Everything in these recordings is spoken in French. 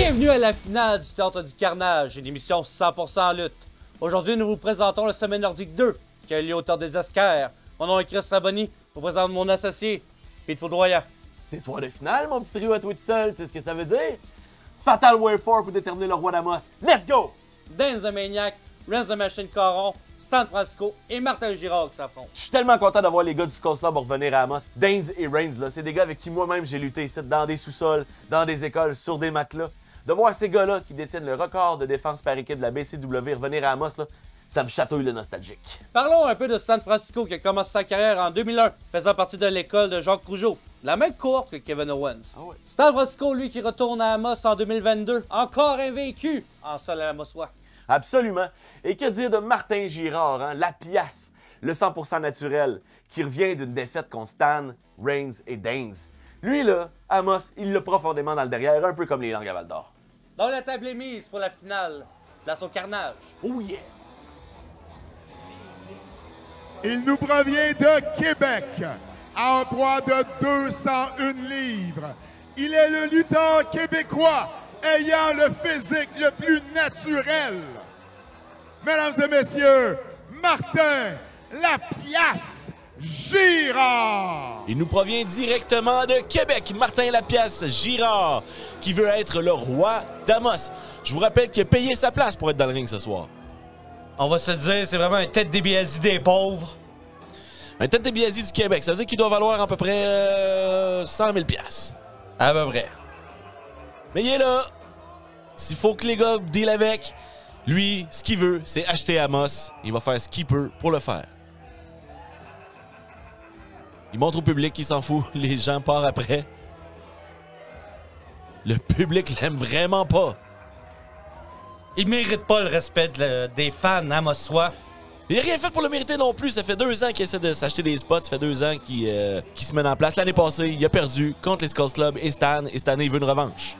Bienvenue à la finale du Théâtre du Carnage, une émission 100% lutte. Aujourd'hui, nous vous présentons le Sommet Nordique 2, qui a lieu au Théâtre des Esquerres. Mon nom est Chris Raboni, je vous présente mon associé, Pete Foudroyant. C'est soir de finale, mon petit trio à toi tout seul, tu sais ce que ça veut dire? Fatal Warfare pour déterminer le roi d'Amos. Let's go! Dane the Maniac, Renz the Machine Caron, Stan Francisco et Martin Girard qui s'affrontent. Je suis tellement content d'avoir les gars du Skull Club revenir à Amos. Danes et Reigns, là, c'est des gars avec qui moi-même j'ai lutté ici, dans des sous-sols, dans des écoles, sur des matelas. De voir ces gars-là qui détiennent le record de défense par équipe de la BCW revenir à Amos, là, ça me chatouille le nostalgique. Parlons un peu de Stan Francisco qui a commencé sa carrière en 2001, faisant partie de l'école de Jacques Rougeau, la même cohorte que Kevin Owens. Ah ouais. Stan Francisco, lui, qui retourne à Amos en 2022, encore invaincu en sol à Amosois. Absolument. Et que dire de Martin Girard, hein? La pièce, le 100% naturel, qui revient d'une défaite contre Stan, Reigns et Danes. Lui, là, Amos, il l'a profondément dans le derrière, un peu comme les langues à Val d'Or. Donc la table est mise pour la finale. Place au carnage. Oh yeah! Il nous provient de Québec, en poids de 201 livres. Il est le lutteur québécois ayant le physique le plus naturel. Mesdames et messieurs, Martin Lapiace Girard. Il nous provient directement de Québec, Martin Lapiace Girard, qui veut être le roi d'Amos. Je vous rappelle qu'il a payé sa place pour être dans le ring ce soir. On va se dire, c'est vraiment un tête DiBiase des pauvres. Un tête DiBiase du Québec, ça veut dire qu'il doit valoir à peu près 100 000 $. À peu près. Mais il est là. S'il faut que les gars deal avec, lui, ce qu'il veut, c'est acheter Amos. Il va faire ce qu'il peut pour le faire. Il montre au public qu'il s'en fout. Les gens partent après. Le public l'aime vraiment pas. Il mérite pas le respect des fans amosois. Il n'a rien fait pour le mériter non plus. Ça fait 2 ans qu'il essaie de s'acheter des spots. Ça fait 2 ans qu'il se met en place. L'année passée, il a perdu contre les Skull Club et Stan. Et cette année, il veut une revanche.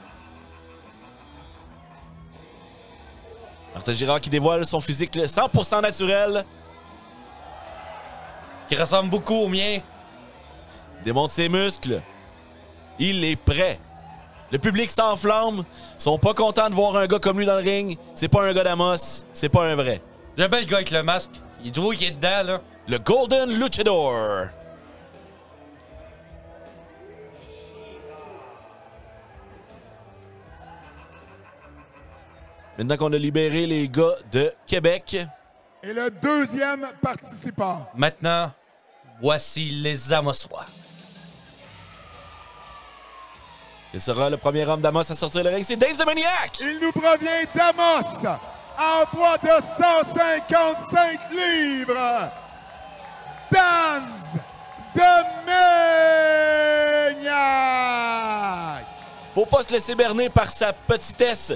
Martin Girard qui dévoile son physique 100% naturel. Qui ressemble beaucoup au mien. Démontre ses muscles. Il est prêt. Le public s'enflamme. Ils sont pas contents de voir un gars comme lui dans le ring. C'est pas un gars d'Amos. C'est pas un vrai. J'aime bien le gars avec le masque. Il trouve qu'il est dedans, là. Le Golden Luchador. Maintenant qu'on a libéré les gars de Québec. Et le deuxième participant. Maintenant, voici les Amosois. Quel sera le premier homme d'Amos à sortir le ring? C'est Dane the Maniac! Il nous provient d'Amos, en poids de 155 livres. Danz the Maniac. Faut pas se laisser berner par sa petitesse.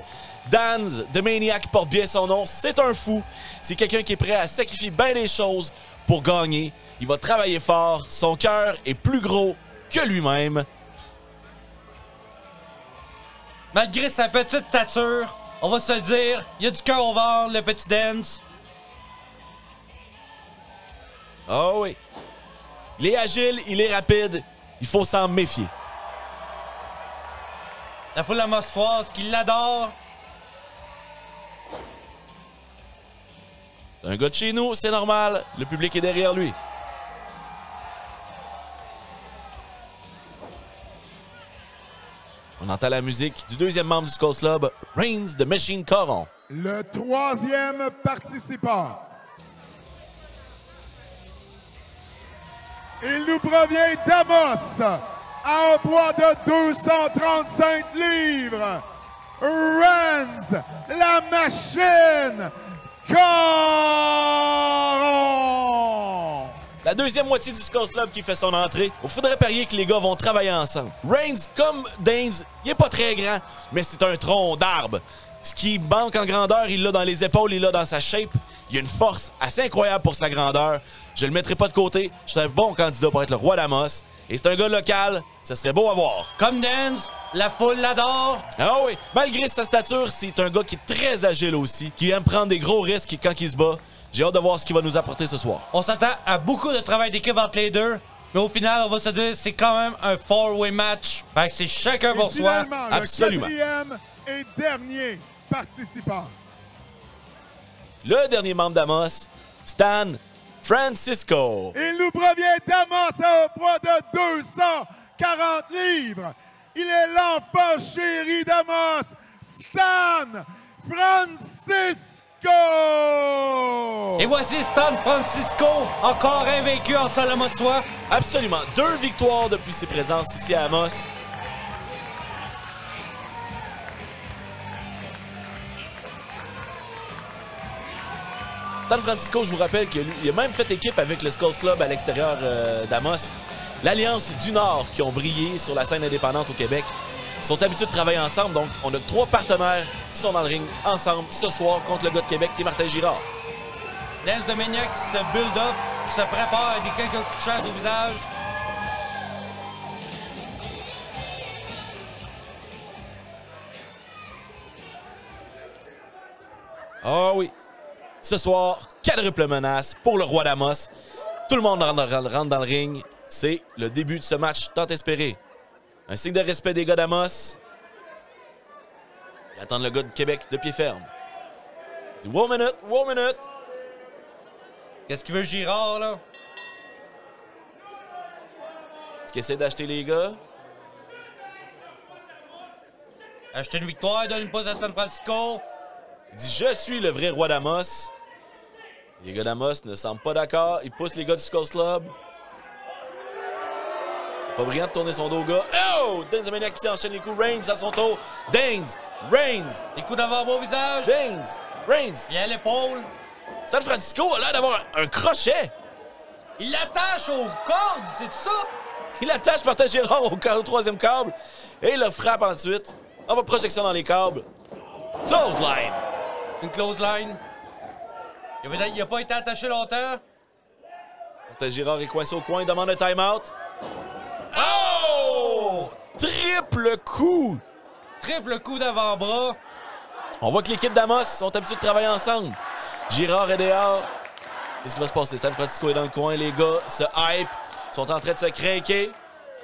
Danz the Maniac porte bien son nom. C'est un fou. C'est quelqu'un qui est prêt à sacrifier bien des choses pour gagner. Il va travailler fort. Son cœur est plus gros que lui-même. Malgré sa petite tature, on va se le dire, il a du cœur au ventre, le petit Dance. Oh oui. Il est agile, il est rapide. Il faut s'en méfier. La foule amosoise qui l'adore. C'est un gars de chez nous, c'est normal. Le public est derrière lui. On entend la musique du deuxième membre du Skull Club, Reigns the Machine Caron. Le troisième participant. Il nous provient d'Amos, en poids de 235 livres. Renz la Machine Caron. La deuxième moitié du Skull Club qui fait son entrée. Il faudrait parier que les gars vont travailler ensemble. Reigns, comme Danes, il est pas très grand, mais c'est un tronc d'arbre. Ce qui manque en grandeur, il l'a dans les épaules, il l'a dans sa shape. Il a une force assez incroyable pour sa grandeur. Je le mettrai pas de côté. Je suis un bon candidat pour être le roi d'Amos. Et c'est un gars local, ça serait beau à voir. Comme Dance, la foule l'adore. Ah oui, malgré sa stature, c'est un gars qui est très agile aussi, qui aime prendre des gros risques quand il se bat. J'ai hâte de voir ce qu'il va nous apporter ce soir. On s'attend à beaucoup de travail d'équipe entre les deux. Mais au final, on va se dire, c'est quand même un four-way match. Fait que c'est chacun pour soi. Absolument. Le 4e et dernier participant. Le dernier membre d'Amos, Stan Francisco. Il nous provient d'Amos à un poids de 240 livres. Il est l'enfant chéri d'Amos, Stan Francisco. Et voici Stan Francisco, encore invaincu en salle amosois. Absolument. 2 victoires depuis ses présences ici à Amos. Stan Francisco, je vous rappelle qu'il a même fait équipe avec le Skulls Club à l'extérieur d'Amos. L'Alliance du Nord qui ont brillé sur la scène indépendante au Québec. Ils sont habitués de travailler ensemble, donc on a 3 partenaires qui sont dans le ring ensemble ce soir contre le gars de Québec qui est Martin Girard. Dance Dominic qui se build up, qui se prépare avec quelques coups de chaise au visage. Ah oui. Ce soir, quadruple menace pour le roi d'Amos. Tout le monde rentre dans le ring. C'est le début de ce match tant espéré. Un signe de respect des gars d'Amos. Ils attendent le gars de Québec de pied ferme. Il dit, 1 minute, 1 minute. Qu'est-ce qu'il veut Girard, là? Est-ce qu'il essaie d'acheter les gars? Acheter une victoire, donne une pause à Stan Francisco. Il dit, je suis le vrai roi d'Amos. Les gars d'Amos ne semblent pas d'accord. Il pousse les gars du Skulls Club. C'est pas brillant de tourner son dos au gars. Oh! Daines Dominic qui enchaîne les coups. Reigns à son tour. Daines! Reigns! Les coups d'avant-bras au visage. Daines! Reigns! Il a l'épaule. San Francisco a l'air d'avoir un crochet. Il l'attache aux cordes, c'est ça? Il attache Martin Girard au 3e câble et il le frappe ensuite. On va projection dans les câbles. Clothesline. Une clothesline. Il n'a pas été attaché longtemps. Martin Girard est coincé au coin, demande un time-out. Oh! Triple coup! Triple coup d'avant-bras. On voit que l'équipe d'Amos sont habitués de travailler ensemble. Girard est dehors. Qu'est-ce qui va se passer? San Francisco est dans le coin, les gars se hype, sont en train de se craquer.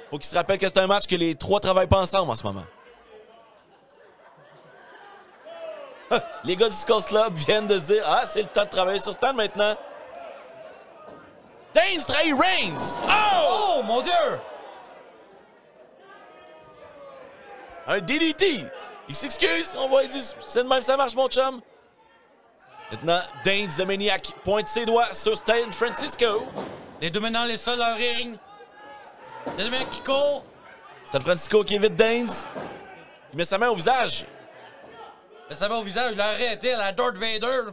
Faut qu'ils se rappellent que c'est un match que les 3 travaillent pas ensemble en ce moment. Les gars du Skulls Club viennent de se dire « Ah, c'est le temps de travailler sur Stan maintenant. » Daines trahit Reigns! Oh, mon Dieu! Un DDT! Il s'excuse, on va dire « C'est de même ça marche, mon chum. » Maintenant, Daines the Maniac pointe ses doigts sur Stan Francisco. Les deux maintenant les seuls dans le ring. Les deux mecs qui courent. Stan Francisco qui évite Daines. Il met sa main au visage. Le sa main au visage, il l'a arrêté à la Darth Vader.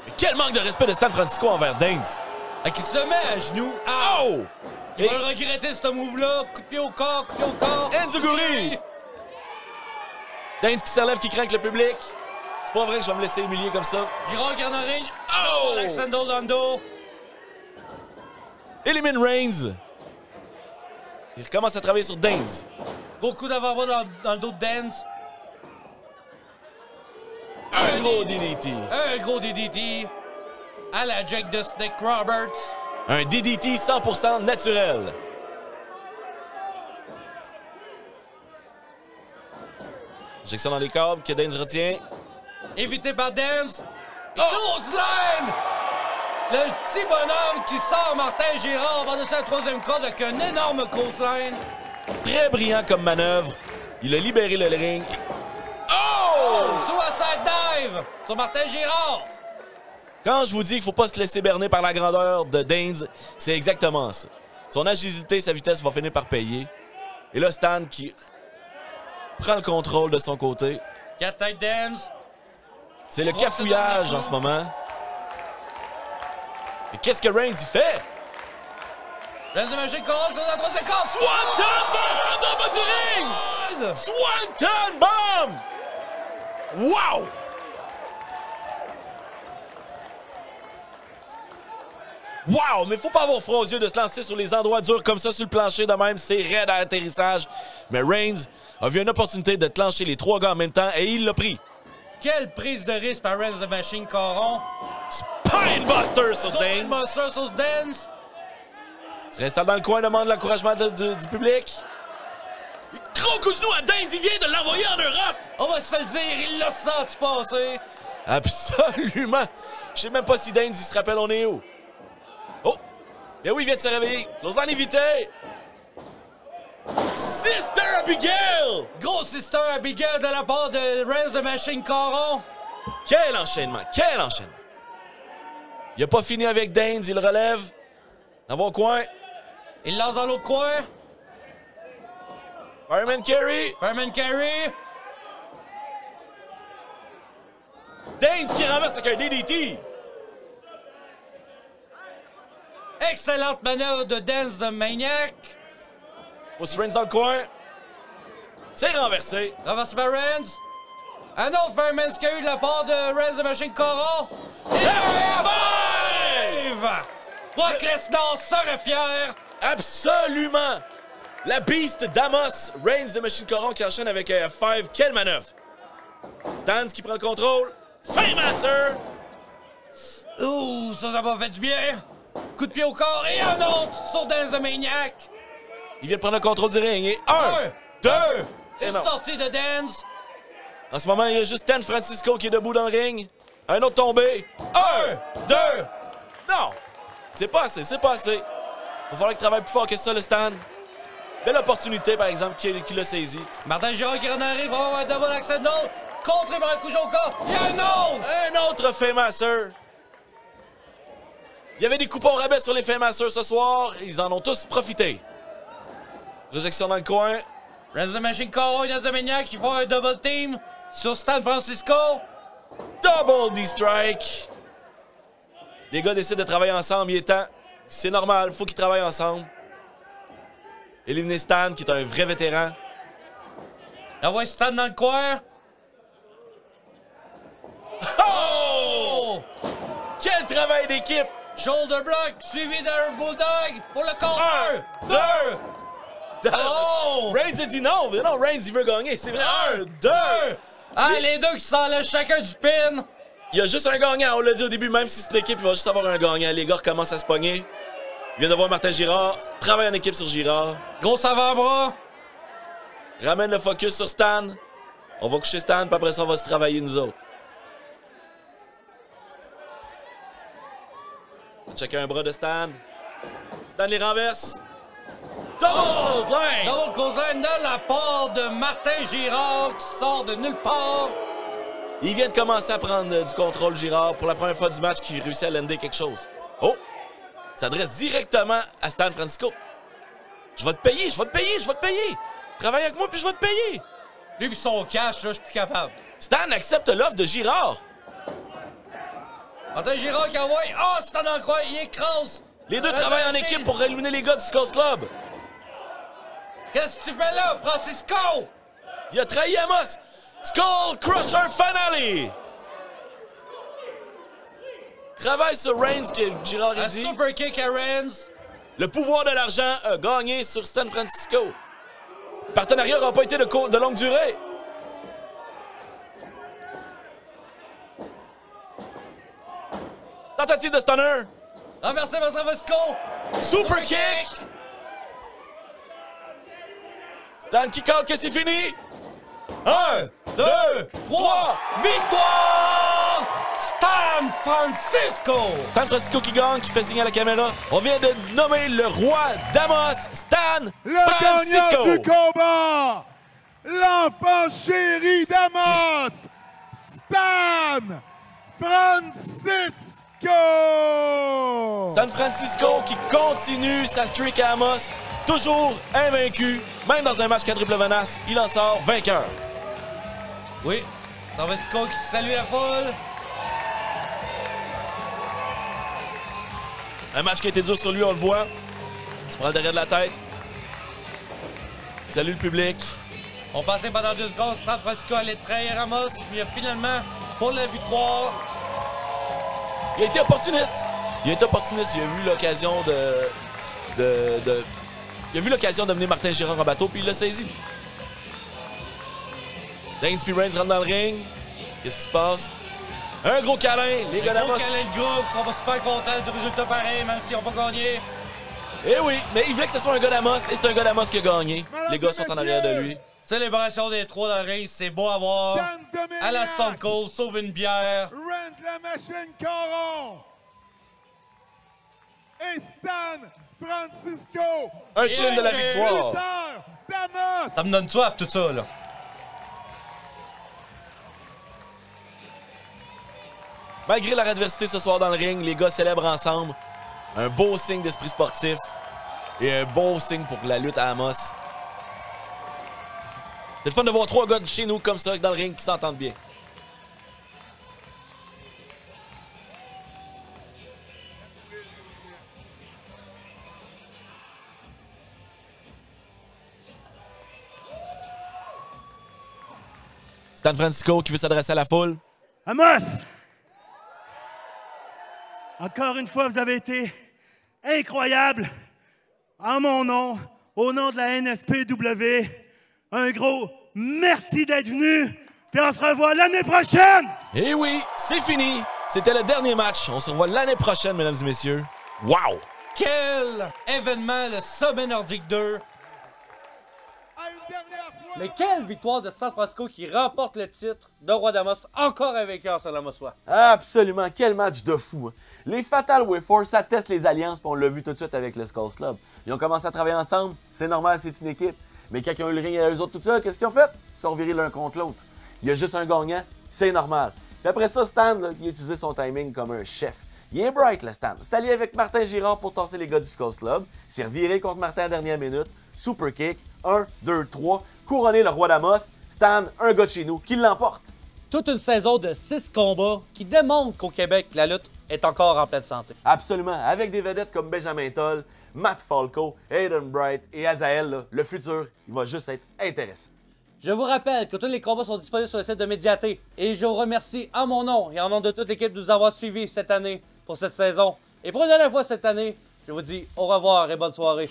Mais quel manque de respect de Stan Francisco envers Daines. Et qui se met à genoux. Ah! Oh! Il va le regretter, ce move-là. Coup de pied au corps, coup de pied au corps. Enzuguri! Daines qui s'enlève, qui craint le public. C'est pas vrai que je vais me laisser humilier comme ça. Girard qui est en ring. Oh! Alexander dans le dos. Élimine Reigns. Il recommence à travailler sur Daines. Gros coup d'avant-bras dans le dos de Daines. Un gros DDT. Un gros DDT. À la Jake the Snake Roberts. Un DDT 100% naturel. Injection dans les câbles que Daines retient. Évité par Daines. Oh! Clothesline! Le petit bonhomme qui sort Martin Girard par-dessus la 3e corde avec un énorme clothesline. Très brillant comme manœuvre. Il a libéré le ring. Oh! Suicide dive sur Martin Girard. Quand je vous dis qu'il faut pas se laisser berner par la grandeur de Daines, c'est exactement ça. Son agilité, sa vitesse va finir par payer. Et là, Stan qui prend le contrôle de son côté. 4 têtes Daines. C'est le cafouillage en ce moment. Mais qu'est-ce que Reigns y fait? Daines de Machine Coral sur la 3e corde. Swanton Bomb dans le bas du ring! Swanton Bomb! Wow! Wow! Mais faut pas avoir froid aux yeux de se lancer sur les endroits durs comme ça sur le plancher de même. C'est raide à atterrissage. Mais Reigns a vu une opportunité de clencher les 3 gars en même temps et il l'a pris. Quelle prise de risque par Reigns de Machine Coron. Spinebuster sur Daines. Spinebuster sur Daines. Se réinstalle dans le coin, demande l'encouragement du public. Gros coup de genou à Daines, il vient de l'envoyer en Europe! On va se le dire, il l'a senti passer. Absolument! Je sais même pas si Daines, il se rappelle on est où. Oh! Mais oui, il vient de se réveiller. Clothesline évité! Sister Abigail! Gros Sister Abigail de la part de Reigns de Machine Coron. Quel enchaînement! Quel enchaînement! Il a pas fini avec Daines, il le relève. Dans mon coin. Il lance dans l'autre coin. Fireman Carey. Fireman Carey. Daines qui renverse avec un DDT. Excellente manœuvre de Dance de Maniac. Aussi Reigns dans le coin. C'est renversé. Renversement Reigns. Un autre Fireman Carey de la part de Reigns de Machine Coron. Brock Lesnar serait fier. Absolument. La Beast d'Amos, Reigns de Machine Coron qui enchaîne avec un F5. Quelle manœuvre! Stans qui prend le contrôle. Faymaster! Ouh, ça m'a fait du bien. Coup de pied au corps et un autre sur Dance the Maniac. Il vient de prendre le contrôle du ring. Et un, deux, et une non. sortie de Dance. En ce moment, il y a juste Stan Francisco qui est debout dans le ring. Un autre tombé. Un, deux. Non! C'est pas assez, c'est pas assez. Il va falloir qu'il travaille plus fort que ça, le Stan. Belle opportunité, par exemple, qu'il a saisi. Martin Girard qui en arrive, va avoir un double accidental. Contré par un coup au corps. Il y a un autre! Un autre Faymaster. Il y avait des coupons rabais sur les Faymasters ce soir. Ils en ont tous profité. Réjection dans le coin. Reigns de Machine Coron et Dance the Maniac qui font un double team sur Stan Francisco. Double D-Strike. Les gars décident de travailler ensemble. Il est temps. C'est normal. Faut qu'ils travaillent ensemble. Éliminer Stan, qui est un vrai vétéran. La voix Stan dans le coin. Oh! Quel travail d'équipe! Shoulder block suivi d'un bulldog pour le compte. Un, deux. Oh! Reigns a dit non. Mais non, Reigns, il veut gagner. C'est vrai. Un, deux. Ah, les deux qui s'enlèvent chacun du pin. Il y a juste un gagnant. On l'a dit au début, même si c'est une équipe, il va juste avoir un gagnant. Les gars recommencent à se pogner. Il vient de voir Martin Girard. Travaille en équipe sur Girard. Gros avant-bras. Ramène le focus sur Stan. On va coucher Stan, puis après ça, on va se travailler nous autres. On va checker un bras de Stan. Stan les renverse. Double clothesline! Double clothesline de la part de Martin Girard qui sort de nulle part. Il vient de commencer à prendre du contrôle, Girard, pour la première fois du match qu'il réussit à lander quelque chose. Oh! Il s'adresse directement à Stan Francisco. Je vais te payer, je vais te payer, je vais te payer! Travaille avec moi, puis je vais te payer! Lui pis son cash, là, je suis plus capable. Stan accepte l'offre de Girard. Martin Girard qui envoie. Oh, Stan dans le coin, il écrase. Les deux travaillent en équipe pour éliminer les gars du Skulls Club. Qu'est-ce que tu fais là, Francisco? Il a trahi Amos. Skull Crusher Finale. Travaille sur Reigns, que Girard a Un dit. super kick à Reigns. Le pouvoir de l'argent a gagné sur Stan Francisco. Le partenariat n'aura pas été de longue durée. Tentative de stunner. Renversé par Francisco. Super kick. Stan qui call que c'est fini. 1, 2, 3. Victoire! Stan Francisco! Stan Francisco qui gagne, qui fait signe à la caméra. On vient de nommer le roi d'Amos, Stan Le Francisco. gagnant du combat, l'enfant chéri d'Amos, Stan Francisco! Stan Francisco qui continue sa streak à Amos, toujours invaincu. Même dans un match quadruple menace, il en sort vainqueur. Oui, Stan Francisco qui salue la foule. Un match qui a été dur sur lui, on le voit. Il se prend le derrière de la tête. Salut le public. On pensait pendant 2 secondes, Stan Francisco allait trahir Amos, mais finalement, pour la victoire. Il a été opportuniste. Il a été opportuniste. Il a vu l'occasion Il a vu l'occasion d'amener Martin Girard en bateau, puis il l'a saisi. Daines puis Reigns rentre dans le ring. Qu'est-ce qui se passe? Un gros câlin. Les gars Un gros d'Amos. câlin de groupe, ils sont pas super contents du résultat pareil, même s'ils n'ont pas gagné. Eh oui, mais il voulait que ce soit un gars d'Amos et c'est un gars d'Amos qui a gagné. Les gars sont en arrière de lui. Célébration des trois dans le ring, c'est beau à voir. À la Stone Cold, sauve une bière. Reigns la machine Coron. Et Stan Francisco. Un chin de la Yeah. victoire. Luther d'Amos. Ça me donne soif tout ça, là. Malgré leur adversité ce soir dans le ring, les gars célèbrent ensemble. Un beau signe d'esprit sportif et un bon signe pour la lutte à Amos. C'est le fun de voir trois gars de chez nous comme ça, dans le ring, qui s'entendent bien. Stan Francisco qui veut s'adresser à la foule. Amos! Encore une fois, vous avez été incroyable. En mon nom, au nom de la NSPW, un gros merci d'être venu. Puis on se revoit l'année prochaine! Et oui, c'est fini. C'était le dernier match. On se revoit l'année prochaine, mesdames et messieurs. Wow! Quel événement, le Sommet Nordique 2. À une dernière fois. Mais quelle victoire de San Francisco qui remporte le titre de Roi d'Amos, encore avec un seul homme soit. Absolument, quel match de fou. Hein. Les Fatal Way Force attestent les alliances, puis on l'a vu tout de suite avec le Skulls Club. Ils ont commencé à travailler ensemble, c'est normal, c'est une équipe. Mais quand ils ont eu le ring à eux autres tout seuls, qu'est-ce qu'ils ont fait? Ils sont virés l'un contre l'autre. Il y a juste un gagnant, c'est normal. Puis après ça, Stan, là, il a utilisé son timing comme un chef. Il est bright, le Stan. C'est allié avec Martin Girard pour tasser les gars du Skulls Club. C'est reviré contre Martin à la dernière minute. Super kick, 1, 2, 3. Couronné le Roi d'Amos. Stan, un gars de chez nous, qui l'emporte. Toute une saison de 6 combats qui démontre qu'au Québec, la lutte est encore en pleine santé. Absolument, avec des vedettes comme Benjamin Toll, Matt Falco, Aiden Bright et Azael, là, le futur, il va juste être intéressant. Je vous rappelle que tous les combats sont disponibles sur le site de Mediaté et je vous remercie en mon nom et en nom de toute l'équipe de nous avoir suivis cette année pour cette saison. Et pour une dernière fois cette année, je vous dis au revoir et bonne soirée.